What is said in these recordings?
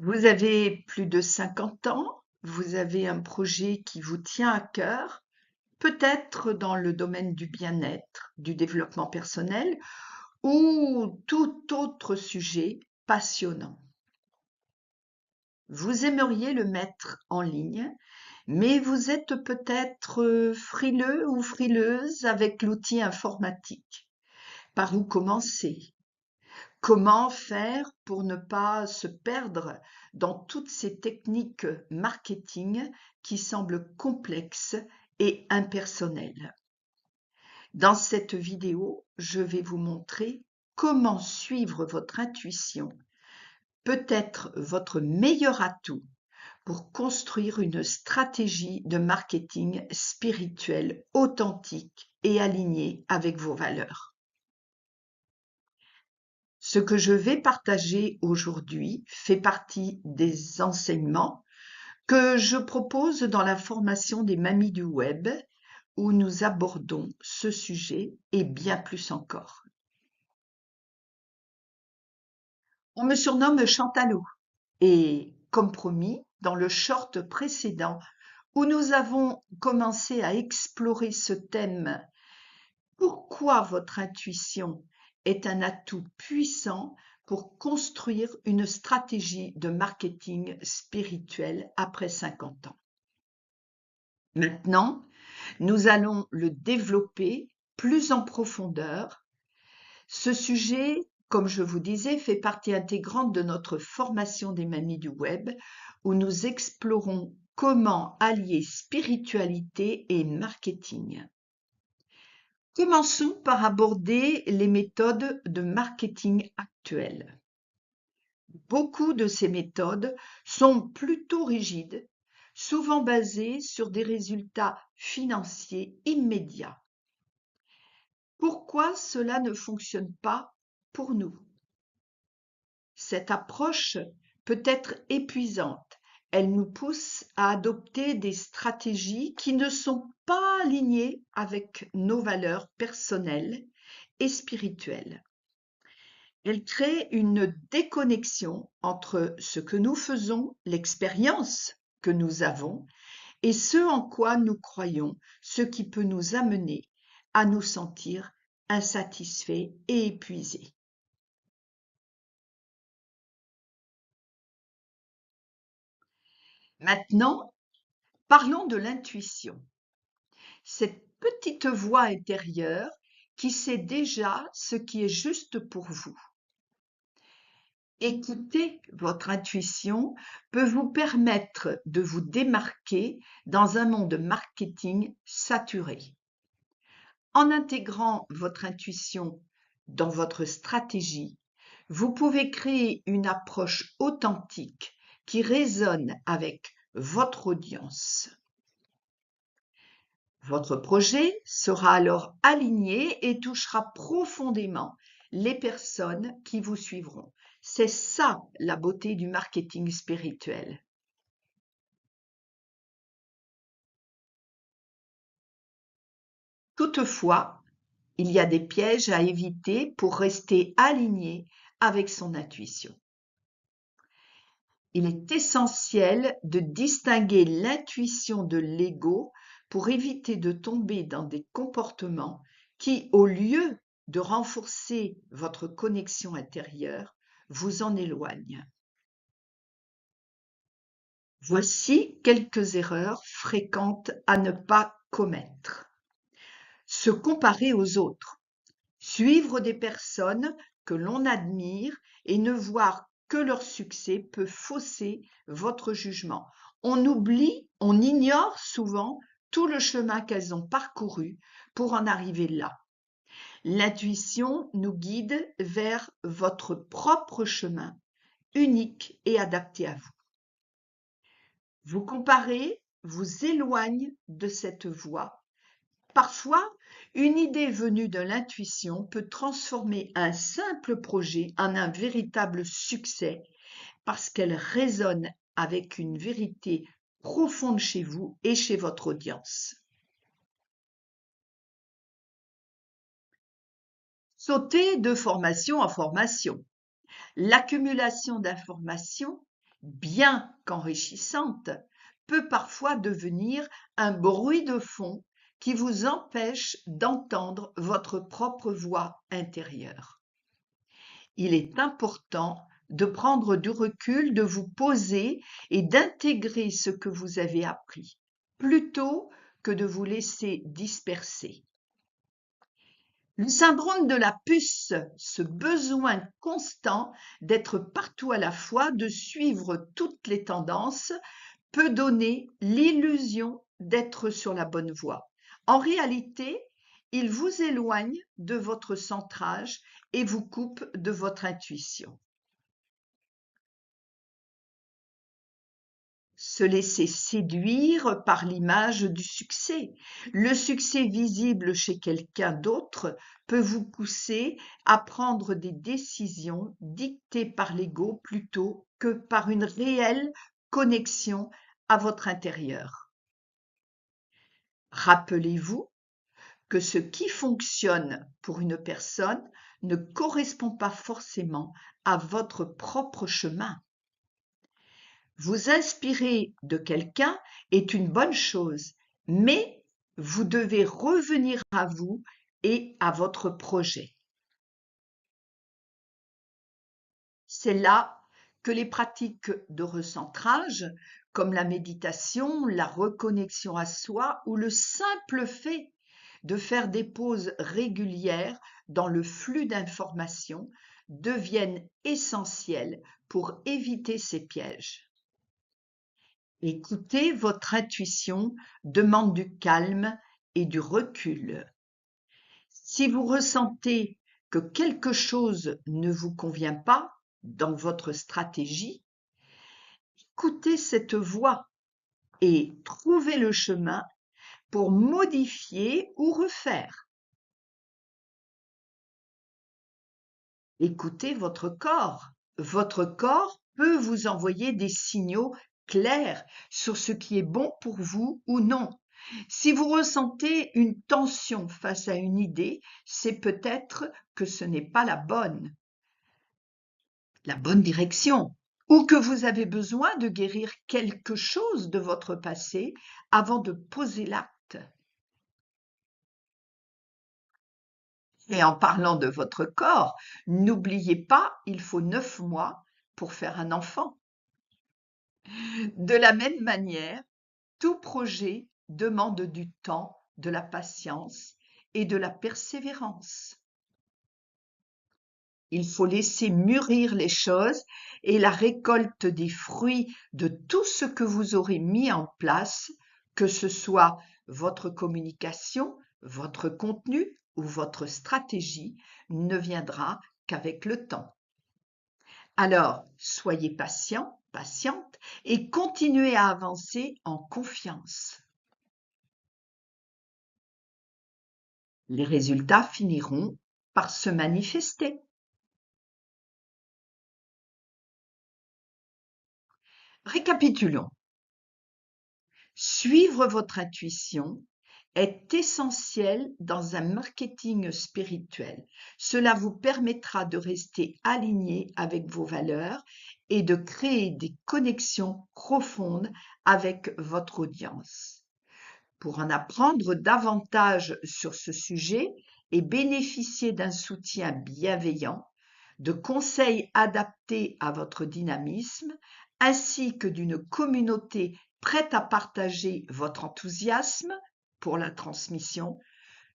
Vous avez plus de 50 ans, vous avez un projet qui vous tient à cœur, peut-être dans le domaine du bien-être, du développement personnel ou tout autre sujet passionnant. Vous aimeriez le mettre en ligne, mais vous êtes peut-être frileux ou frileuse avec l'outil informatique. Par où commencer? Comment faire pour ne pas se perdre dans toutes ces techniques marketing qui semblent complexes et impersonnelles? Dans cette vidéo, je vais vous montrer comment suivre votre intuition, peut-être votre meilleur atout pour construire une stratégie de marketing spirituel authentique et alignée avec vos valeurs. Ce que je vais partager aujourd'hui fait partie des enseignements que je propose dans la formation des Mamies du Web, où nous abordons ce sujet et bien plus encore. On me surnomme Chantalou et, comme promis, dans le short précédent, où nous avons commencé à explorer ce thème, pourquoi votre intuition est un atout puissant pour construire une stratégie de marketing spirituel après 50 ans. Maintenant, nous allons le développer plus en profondeur. Ce sujet, comme je vous disais, fait partie intégrante de notre formation des Mamies du Web, où nous explorons comment allier spiritualité et marketing. Commençons par aborder les méthodes de marketing actuelles. Beaucoup de ces méthodes sont plutôt rigides, souvent basées sur des résultats financiers immédiats. Pourquoi cela ne fonctionne pas pour nous? Cette approche peut être épuisante. Elle nous pousse à adopter des stratégies qui ne sont pas alignées avec nos valeurs personnelles et spirituelles. Elle crée une déconnexion entre ce que nous faisons, l'expérience que nous avons, et ce en quoi nous croyons, ce qui peut nous amener à nous sentir insatisfaits et épuisés. Maintenant, parlons de l'intuition, cette petite voix intérieure qui sait déjà ce qui est juste pour vous. Écouter votre intuition peut vous permettre de vous démarquer dans un monde marketing saturé. En intégrant votre intuition dans votre stratégie, vous pouvez créer une approche authentique qui résonne avec votre audience. Votre projet sera alors aligné et touchera profondément les personnes qui vous suivront. C'est ça la beauté du marketing spirituel. Toutefois, il y a des pièges à éviter pour rester aligné avec son intuition. Il est essentiel de distinguer l'intuition de l'ego pour éviter de tomber dans des comportements qui, au lieu de renforcer votre connexion intérieure, vous en éloignent. Voici quelques erreurs fréquentes à ne pas commettre. Se comparer aux autres, suivre des personnes que l'on admire et ne voir que leur succès peut fausser votre jugement. On oublie, on ignore souvent tout le chemin qu'elles ont parcouru pour en arriver là. L'intuition nous guide vers votre propre chemin, unique et adapté à vous. Vous comparer vous éloigne de cette voie. Parfois, une idée venue de l'intuition peut transformer un simple projet en un véritable succès parce qu'elle résonne avec une vérité profonde chez vous et chez votre audience. Sauter de formation en formation. L'accumulation d'informations bien qu'enrichissante, peut parfois devenir un bruit de fond qui vous empêche d'entendre votre propre voix intérieure. Il est important de prendre du recul, de vous poser et d'intégrer ce que vous avez appris, plutôt que de vous laisser disperser. Le syndrome de la puce, ce besoin constant d'être partout à la fois, de suivre toutes les tendances, peut donner l'illusion d'être sur la bonne voie. En réalité, il vous éloigne de votre centrage et vous coupe de votre intuition. Se laisser séduire par l'image du succès. Le succès visible chez quelqu'un d'autre peut vous pousser à prendre des décisions dictées par l'ego plutôt que par une réelle connexion à votre intérieur. Rappelez-vous que ce qui fonctionne pour une personne ne correspond pas forcément à votre propre chemin. Vous inspirer de quelqu'un est une bonne chose, mais vous devez revenir à vous et à votre projet. C'est là que les pratiques de recentrage, comme la méditation, la reconnexion à soi ou le simple fait de faire des pauses régulières dans le flux d'informations, deviennent essentielles pour éviter ces pièges. Écouter votre intuition demande du calme et du recul. Si vous ressentez que quelque chose ne vous convient pas dans votre stratégie, écoutez cette voix et trouvez le chemin pour modifier ou refaire. Écoutez votre corps. Votre corps peut vous envoyer des signaux clairs sur ce qui est bon pour vous ou non. Si vous ressentez une tension face à une idée, c'est peut-être que ce n'est pas la bonne direction, ou que vous avez besoin de guérir quelque chose de votre passé avant de poser l'acte. Et en parlant de votre corps, n'oubliez pas, il faut 9 mois pour faire un enfant. De la même manière, tout projet demande du temps, de la patience et de la persévérance. Il faut laisser mûrir les choses et la récolte des fruits de tout ce que vous aurez mis en place, que ce soit votre communication, votre contenu ou votre stratégie, ne viendra qu'avec le temps. Alors, soyez patient, patiente et continuez à avancer en confiance. Les résultats finiront par se manifester. Récapitulons. Suivre votre intuition est essentiel dans un marketing spirituel. Cela vous permettra de rester aligné avec vos valeurs et de créer des connexions profondes avec votre audience. Pour en apprendre davantage sur ce sujet et bénéficier d'un soutien bienveillant, de conseils adaptés à votre dynamisme, ainsi que d'une communauté prête à partager votre enthousiasme pour la transmission,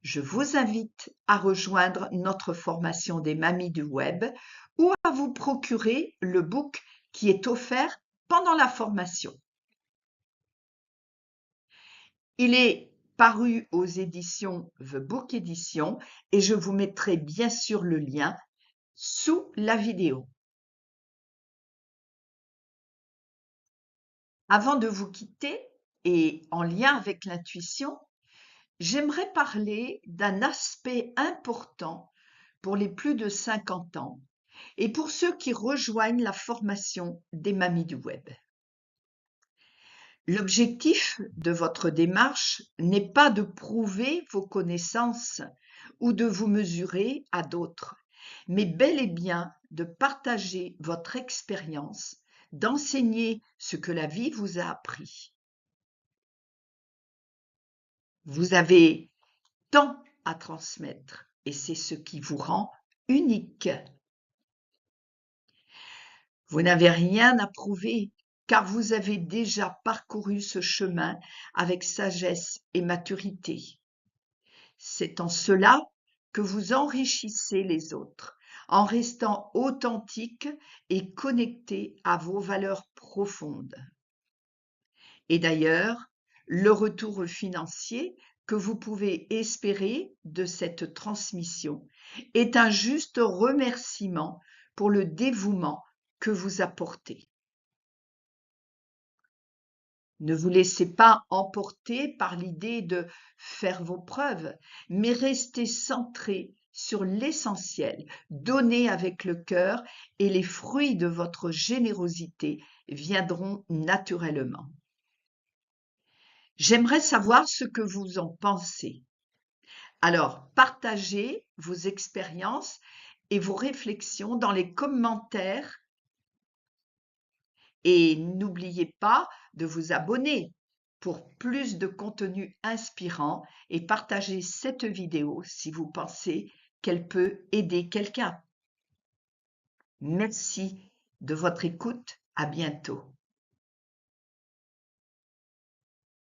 je vous invite à rejoindre notre formation des Mamies du Web ou à vous procurer le book qui est offert pendant la formation. Il est paru aux éditions The Book Edition et je vous mettrai bien sûr le lien sous la vidéo. Avant de vous quitter, et en lien avec l'intuition, j'aimerais parler d'un aspect important pour les plus de 50 ans et pour ceux qui rejoignent la formation des Mamies du Web. L'objectif de votre démarche n'est pas de prouver vos connaissances ou de vous mesurer à d'autres, mais bel et bien de partager votre expérience, d'enseigner ce que la vie vous a appris. Vous avez tant à transmettre et c'est ce qui vous rend unique. Vous n'avez rien à prouver car vous avez déjà parcouru ce chemin avec sagesse et maturité. C'est en cela que vous enrichissez les autres, en restant authentique et connecté à vos valeurs profondes. Et d'ailleurs, le retour financier que vous pouvez espérer de cette transmission est un juste remerciement pour le dévouement que vous apportez. Ne vous laissez pas emporter par l'idée de faire vos preuves, mais restez centré sur l'essentiel, donnez avec le cœur et les fruits de votre générosité viendront naturellement. J'aimerais savoir ce que vous en pensez. Alors, partagez vos expériences et vos réflexions dans les commentaires et n'oubliez pas de vous abonner pour plus de contenu inspirant et partagez cette vidéo si vous pensez qu'elle peut aider quelqu'un. Merci de votre écoute. À bientôt.